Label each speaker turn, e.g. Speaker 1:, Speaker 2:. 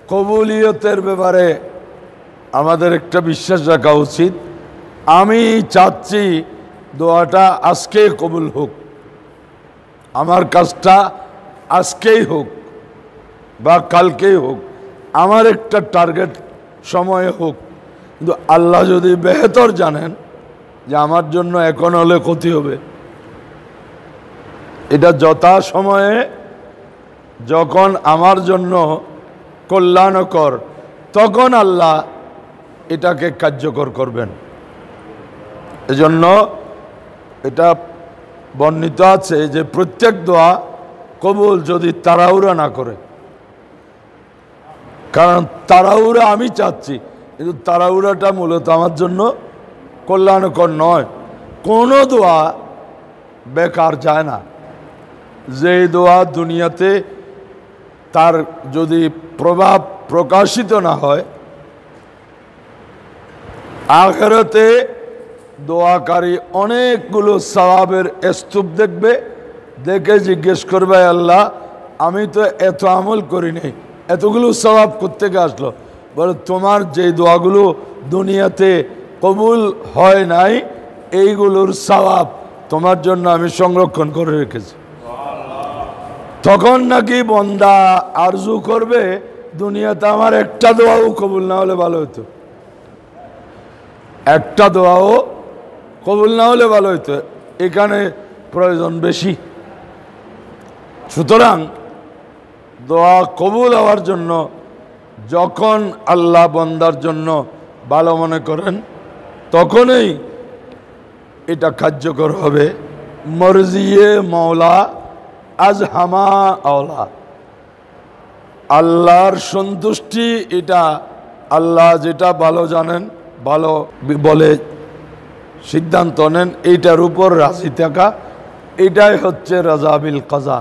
Speaker 1: কবুলিয়তের ব্যাপারে আমাদের একটা বিশ্বাস রাখা উচিত। আমি চাচ্ছি দোয়াটা আজকেই কবুল হোক, আমার কাজটা আজকেই হোক বা কালকেই হোক, আমার একটা টার্গেট সময়ে হোক। কিন্তু আল্লাহ যদি বেহতর জানেন যে আমার জন্য এখন হলে ক্ষতি হবে, এটা যথা সময়ে যখন আমার জন্য কল্যাণকর, তখন আল্লাহ এটাকে কার্যকর করবেন। এজন্য এটা বর্ণিত আছে যে প্রত্যেক দোয়া কবুল যদি তাড়াহুড়া না করে। কারণ তাড়াহুড়া আমি চাচ্ছি, কিন্তু তাড়াহুড়াটা মূলত আমার জন্য কল্যাণকর নয়। কোনো দোয়া বেকার যায় না। যেই দোয়া দুনিয়াতে তার যদি প্রভাব প্রকাশিত না হয়, আখিরাতে দোয়াকারী অনেকগুলো সওয়াবের স্তূপ দেখবে, দেখে জিজ্ঞেস করবে, আল্লাহ আমি তো এত আমল করি নাই, এতগুলো সওয়াব কোত্থেকে আসলো? বলে তোমার যে দোয়াগুলো দুনিয়াতে কবুল হয় নাই, এইগুলোর সওয়াব তোমার জন্য আমি সংরক্ষণ করে রেখেছি। তখন নাকি বন্দা আরজু করবে, দুনিয়াতে আমার একটা দোয়াও কবুল না হলে ভালো হতো, একটা দোয়াও কবুল না হলে ভালো হতো, এখানে প্রয়োজন বেশি। সুতরাং দোয়া কবুল হওয়ার জন্য যখন আল্লাহ বন্দার জন্য ভালো মনে করেন, তখনই এটা কার্যকর হবে। মর্জিয়ে মওলা আজ হামা আওলা, আল্লাহর সন্তুষ্টি, এটা আল্লাহ যেটা ভালো জানেন, ভালো বলে সিদ্ধান্ত নেন, এইটার উপর রাজি থাকা, এটাই হচ্ছে রাজা বিল কাজা।